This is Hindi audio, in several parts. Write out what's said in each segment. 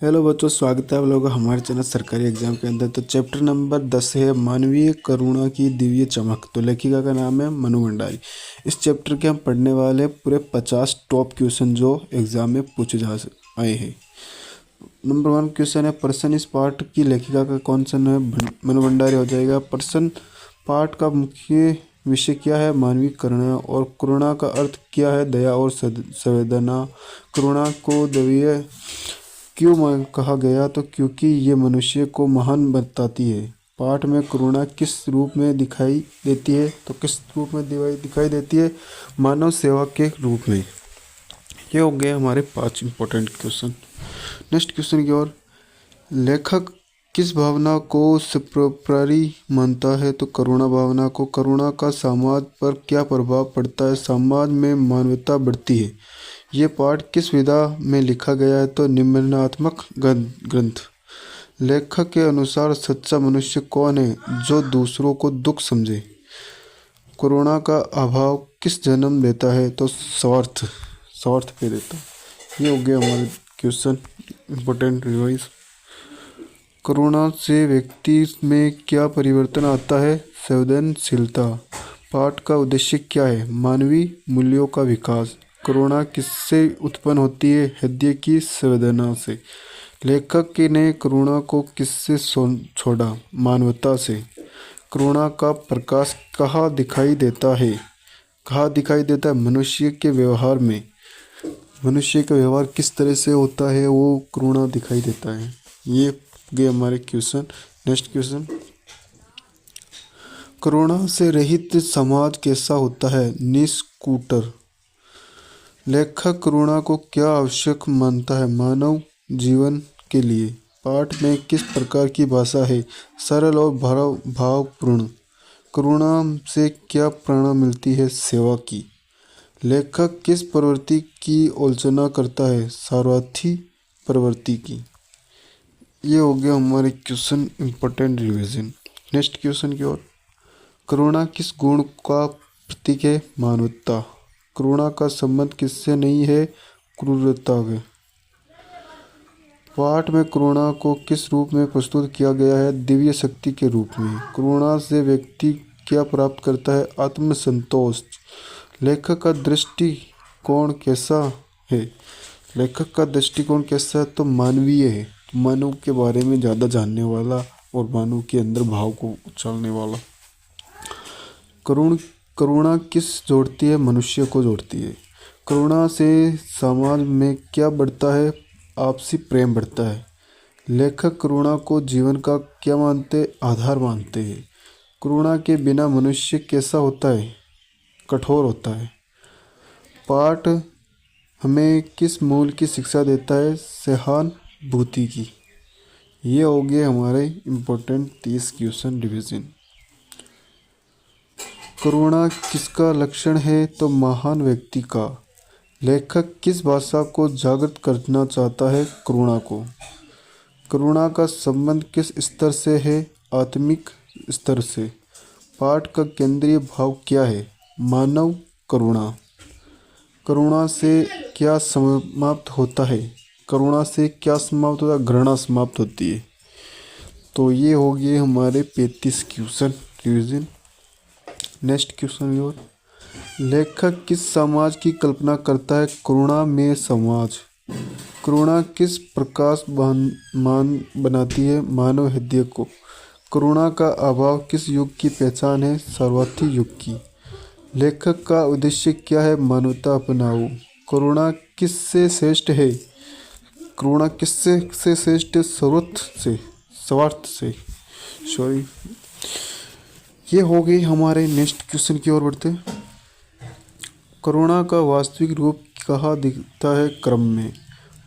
हेलो बच्चों, स्वागत है आप लोगों का हमारे चैनल सरकारी एग्जाम के अंदर। तो चैप्टर नंबर 10 है मानवीय करुणा की दिव्य चमक। तो लेखिका का नाम है मनु भंडारी। इस चैप्टर के हम पढ़ने वाले हैं पूरे 50 टॉप क्वेश्चन जो एग्जाम में पूछे आए हैं। नंबर 1 क्वेश्चन है, पर्सन इस पार्ट की लेखिका का कौन सा है? मनु भंडारी हो जाएगा। पर्सन पार्ट का मुख्य विषय क्या है? मानवीय करुणा। और करुणा का अर्थ क्या है? दया और संवेदना। करुणा को दिव्य क्यों कहा गया? तो क्योंकि ये मनुष्य को महान बताती है। पाठ में करुणा किस रूप में दिखाई देती है? तो किस रूप में दिखाई देती है? मानव सेवा के रूप में। ये हो गए हमारे 5 इंपॉर्टेंट क्वेश्चन। नेक्स्ट क्वेश्चन की ओर, लेखक किस भावना को सर्वोपरि मानता है? तो करुणा भावना को। करुणा का समाज पर क्या प्रभाव पड़ता है? समाज में मानवता बढ़ती है। ये पाठ किस विधा में लिखा गया है? तो निम्नात्मक ग्रंथ। लेखक के अनुसार सच्चा मनुष्य कौन है? जो दूसरों को दुख समझे। करुणा का अभाव किस जन्म देता है? तो स्वार्थ पे देता है। ये हो गया हमारे क्वेश्चन इंपॉर्टेंट रिवाइज। करुणा से व्यक्ति में क्या परिवर्तन आता है? संवेदनशीलता। पाठ का उद्देश्य क्या है? मानवीय मूल्यों का विकास। करुणा किससे उत्पन्न होती है? हृदय की संवेदना से। लेखक ने करुणा को किससे छोड़ा? मानवता से। करुणा का प्रकाश कहाँ दिखाई देता है? मनुष्य के व्यवहार में। मनुष्य का व्यवहार किस तरह से होता है वो करुणा दिखाई देता है। ये गए हमारे क्वेश्चन। नेक्स्ट क्वेश्चन, करुणा से रहित समाज कैसा होता है? निष्कूटर। लेखक करुणा को क्या आवश्यक मानता है मानव जीवन के लिए? पाठ में किस प्रकार की भाषा है? सरल और भावपूर्ण। करुणा से क्या प्रेरणा मिलती है? सेवा की। लेखक किस प्रवृत्ति की आलोचना करता है? स्वार्थी प्रवृत्ति की। ये हो गया हमारे question important revision. Next question की ओर, करुणा किस गुण का प्रतीक है? मानवता। करुणा का संबंध किससे नहीं है? क्रूरता के। पाठ में करुणा को किस रूप में प्रस्तुत किया गया है? दिव्य शक्ति के रूप में। करुणा से व्यक्ति क्या प्राप्त करता है? आत्मसंतोष। लेखक का दृष्टिकोण कैसा है? लेखक का दृष्टिकोण कैसा है? तो मानवीय है। मानव के बारे में ज़्यादा जानने वाला और मानव के अंदर भाव को उछालने वाला। करुणा किस जोड़ती है? मनुष्य को जोड़ती है। करुणा से समाज में क्या बढ़ता है? आपसी प्रेम बढ़ता है। लेखक करुणा को जीवन का क्या मानते? आधार मानते हैं। करुणा के बिना मनुष्य कैसा होता है? कठोर होता है। पाठ हमें किस मूल की शिक्षा देता है? सहानुभूति की। ये हो गए हमारे इम्पोर्टेंट 30 क्वेश्चन रिवीजन। करुणा किसका लक्षण है? तो महान व्यक्ति का। लेखक किस भाषा को जागृत करना चाहता है? करुणा को। करुणा का संबंध किस स्तर से है? आत्मिक स्तर से। पाठ का केंद्रीय भाव क्या है? मानव करुणा। करुणा से क्या समाप्त होता है? करुणा से क्या समाप्त होता है? घृणा समाप्त होती है। तो ये हो गए हमारे 35 question revision. Next question your, लेखक किस समाज की कल्पना करता है? करुणा में समाज। करुणा किस प्रकाश मान बनाती है? मानव हृदय को। करुणा का अभाव किस युग की पहचान है? सर्वार्थी युग की। लेखक का उद्देश्य क्या है? मानवता अपनाओ। करुणा किससे श्रेष्ठ है? करुणा किससे श्रेष्ठ? स्वार्थ से सॉरी। ये हो गई हमारे नेक्स्ट क्वेश्चन की ओर बढ़ते। करुणा का वास्तविक रूप कहाँ दिखता है? क्रम में।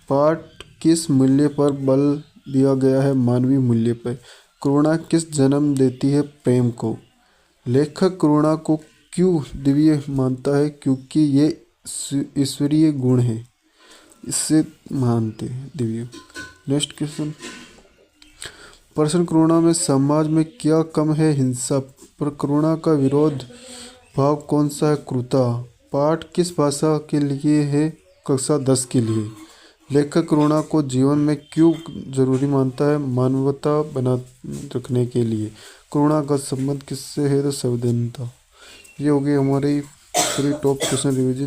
पाठ किस मूल्य पर बल दिया गया है? मानवीय मूल्य पर। करुणा किस जन्म देती है? प्रेम को। लेखक करुणा को क्यों दिव्य मानता है? क्योंकि ये ईश्वरीय गुण है, इससे मानते हैं दिव्य। नेक्स्ट क्वेश्चन, प्रश्न, करुणा में समाज में क्या कम है? हिंसा। पर करुणा का विरोध भाव कौन सा है? क्रूरता। पाठ किस भाषा के लिए है? कक्षा 10 के लिए। लेखक करुणा को जीवन में क्यों जरूरी मानता है? मानवता बना रखने के लिए। करुणा का संबंध किससे है? तो संवेदनता। ये हो गई हमारी पूरी टॉप क्वेश्चन रिवीजन।